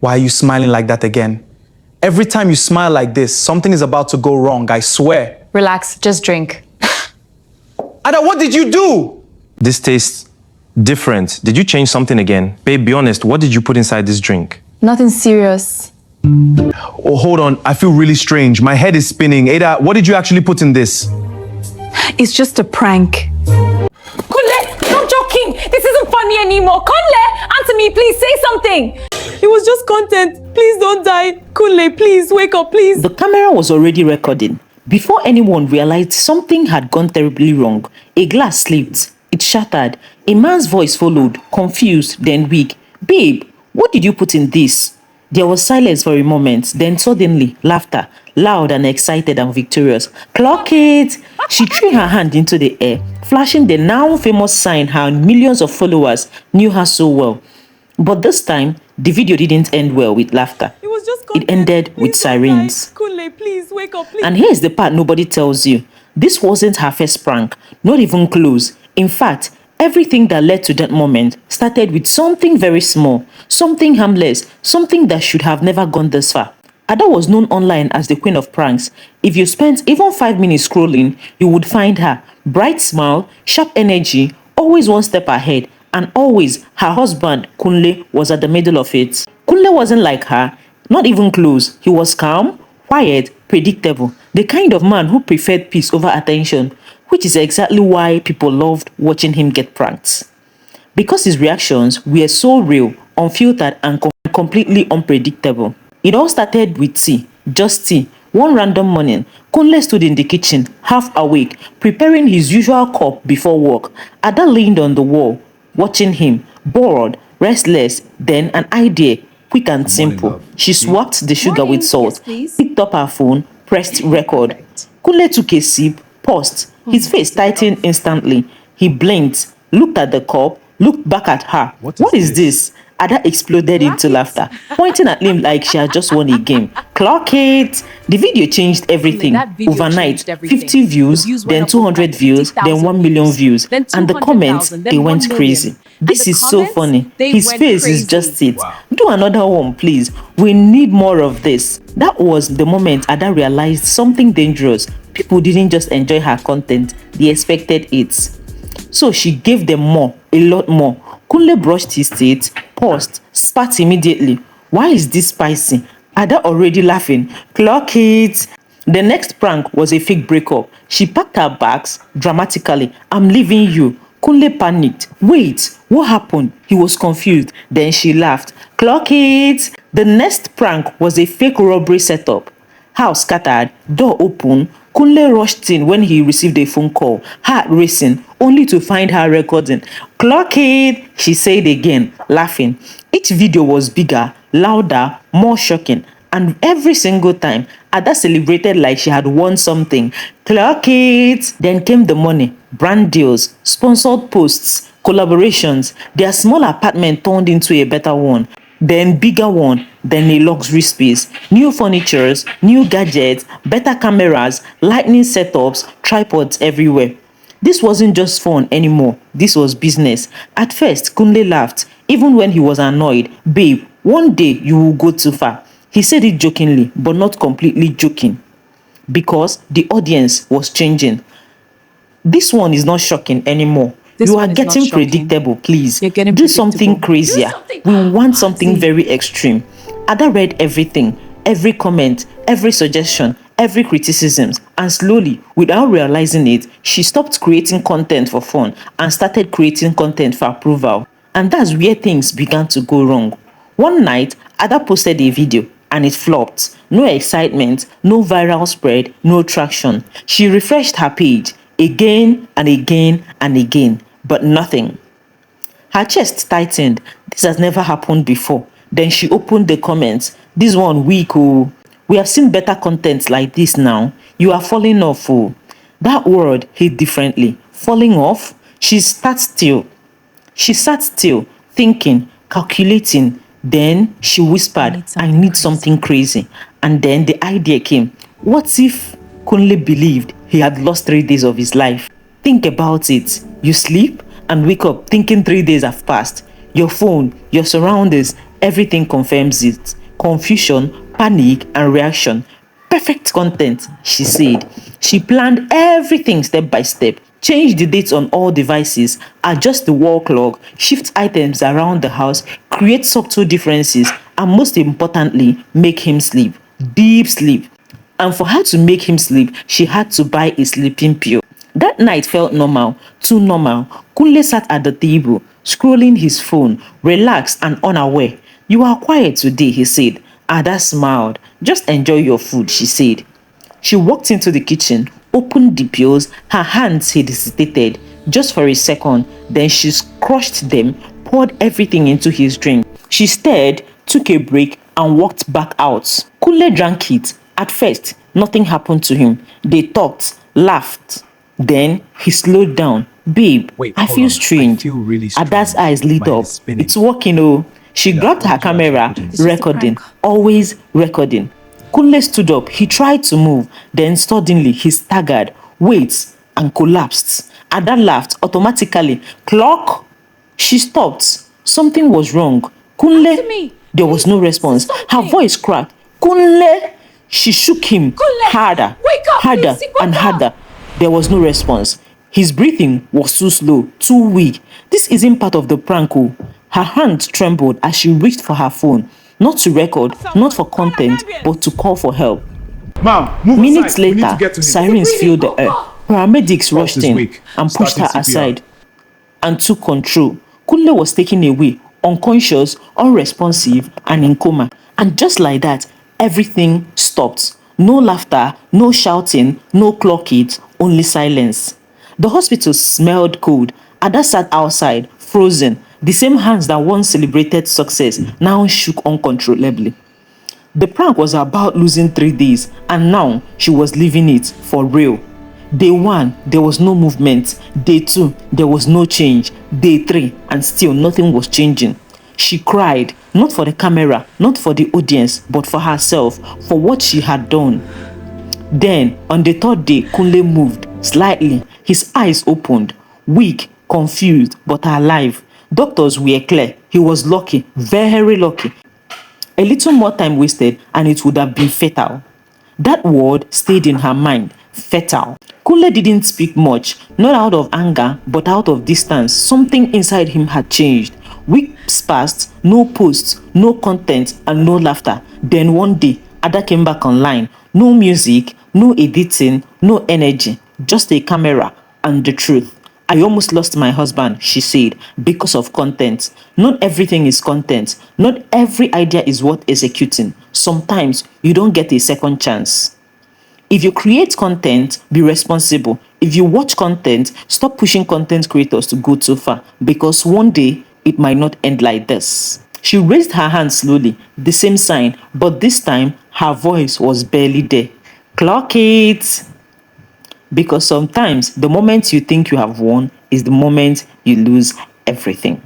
Why are you smiling like that again? Every time you smile like this, something is about to go wrong, I swear. Relax, just drink. Ada, what did you do? This tastes different. Did you change something again? Babe, be honest, what did you put inside this drink? Nothing serious. Oh, hold on, I feel really strange. My head is spinning. Ada, what did you actually put in this? It's just a prank. Kunle, stop joking. This isn't funny anymore. Kunle, answer me, please. Say something. It was just content. Please don't die. Kunle, please wake up, please. The camera was already recording. Before anyone realized something had gone terribly wrong, a glass slipped. It shattered. A man's voice followed, confused, then weak. Babe, what did you put in this? There was silence for a moment, then suddenly, laughter, loud and excited and victorious. Clock it! She threw her hand into the air, flashing the now famous sign her millions of followers knew her so well. But this time, the video didn't end well with laughter. It ended with sirens. Kunle, please wake up, please. And here's the part nobody tells you. This wasn't her first prank, not even close. In fact, everything that led to that moment started with something very small, something harmless, something that should have never gone this far. Ada was known online as the queen of pranks. If you spent even 5 minutes scrolling, you would find her. Bright smile, sharp energy, always one step ahead, and always her husband, Kunle, was at the middle of it. Kunle wasn't like her, not even close. He was calm, quiet, predictable, the kind of man who preferred peace over attention, which is exactly why people loved watching him get pranked. Because his reactions were so real, unfiltered, and completely unpredictable. It all started with tea, just tea. One random morning, Kunle stood in the kitchen, half awake, preparing his usual cup before work. Ada leaned on the wall, watching him, bored, restless. Then an idea, quick and simple. She swapped the sugar with salt, picked up her phone, pressed record. Kunle took a sip, paused. His face tightened instantly. He blinked, looked at the cup, looked back at her. What is this? Ada exploded into laughter, pointing at him like she had just won a game. Clock it! The video changed everything. Overnight, 50 views, then 200 views, then 1 million views. And the comments, they went crazy. This is so funny. His face is just it. Do another one, please. We need more of this. That was the moment Ada realized something dangerous. People didn't just enjoy her content, they expected it. So she gave them more, a lot more. Kunle brushed his teeth, paused, spat immediately. Why is this spicy? Ada already laughing. Clock it! The next prank was a fake breakup. She packed her bags dramatically. I'm leaving you. Kunle panicked. Wait, what happened? He was confused. Then she laughed. Clock it! The next prank was a fake robbery setup. House scattered, door open. Kunle rushed in when he received a phone call, heart racing, only to find her recording. Clock it, she said again, laughing. Each video was bigger, louder, more shocking, and every single time, Ada celebrated like she had won something. Clock it! Then came the money, brand deals, sponsored posts, collaborations. Their small apartment turned into a better one. Then bigger one, then a luxury space, new furnitures, new gadgets, better cameras, lightning setups, tripods everywhere. This wasn't just fun anymore, this was business. At first, Kunle laughed, even when he was annoyed. Babe, one day you will go too far. He said it jokingly, but not completely joking, because the audience was changing. This one is not shocking anymore. You are getting predictable, please. Do something crazier. We want something very extreme. Ada read everything, every comment, every suggestion, every criticism, and slowly, without realizing it, she stopped creating content for fun and started creating content for approval. And that's where things began to go wrong. One night, Ada posted a video and it flopped. No excitement, no viral spread, no traction. She refreshed her page again and again and again, but nothing. Her chest tightened. This has never happened before. Then she opened the comments. This one weak, oh. We have seen better content like this now. You are falling off, oh. That word hit differently. Falling off? She sat still. She sat still, thinking, calculating. Then she whispered, I need something crazy. And then the idea came. What if Kunle believed he had lost 3 days of his life? Think about it. You sleep and wake up thinking 3 days have passed. Your phone, your surroundings, Everything confirms it. Confusion, panic, and reaction. Perfect content, she said. She planned everything step by step. Change the dates on all devices, adjust the wall clock, shift items around the house, create subtle differences, and most importantly, make him sleep. Deep sleep. And for her to make him sleep, she had to buy a sleeping pill. That night felt normal, too normal. Kunle sat at the table, scrolling his phone, relaxed and unaware. You are quiet today, he said. Ada smiled. Just enjoy your food, she said. She walked into the kitchen, opened the pills, her hands hesitated just for a second, then she crushed them, poured everything into his drink. She stared, took a break, and walked back out. Kunle drank it. At first, nothing happened to him. They talked, laughed. Then he slowed down. Babe, Wait, I hold feel on. strange. I feel really strange. Ada's eyes lit My up. head's spinning. It's working, oh. She grabbed her camera, recording, always recording. Kunle stood up. He tried to move. Then suddenly he staggered, wait, and collapsed. Ada laughed automatically. Clock! She stopped. Something was wrong. Kunle! There was no response. Her voice cracked. Kunle! She shook him harder, Wake up, harder, please. Wake and up. harder. There was no response. His breathing was too slow, too weak. This isn't part of the prank. Oh. Her hand trembled as she reached for her phone, not to record, not for content, but to call for help. Ma'am, move Minutes aside. We need to later, get to him. sirens filled the air. Paramedics rushed is in weak. and pushed her Starting CPR. aside and took control. Kunle was taken away, unconscious, unresponsive, and in coma. And just like that, everything stopped. No laughter, no shouting, no clock it, only silence. The hospital smelled cold. Ada sat outside, frozen. The same hands that once celebrated success now shook uncontrollably. The prank was about losing 3 days, and now she was living it for real. Day 1, there was no movement. Day 2, there was no change. Day 3, and still nothing was changing. She cried, not for the camera, not for the audience, but for herself, for what she had done. Then, on the 3rd day, Kunle moved slightly. His eyes opened, weak, confused, but alive. Doctors were clear. He was lucky, very lucky. A little more time wasted and it would have been fatal. That word stayed in her mind, fatal. Kunle didn't speak much, not out of anger, but out of distance. Something inside him had changed. Weeks passed, no posts, no content, and no laughter. Then one day, Ada came back online. No music, no editing, no energy, just a camera and the truth. I almost lost my husband, she said, because of content. Not everything is content. Not every idea is worth executing. Sometimes you don't get a second chance. If you create content, be responsible. If you watch content, stop pushing content creators to go too far, because one day it might not end like this. She raised her hand slowly, the same sign, but this time her voice was barely there. Clock it! Because sometimes the moment you think you have won is the moment you lose everything.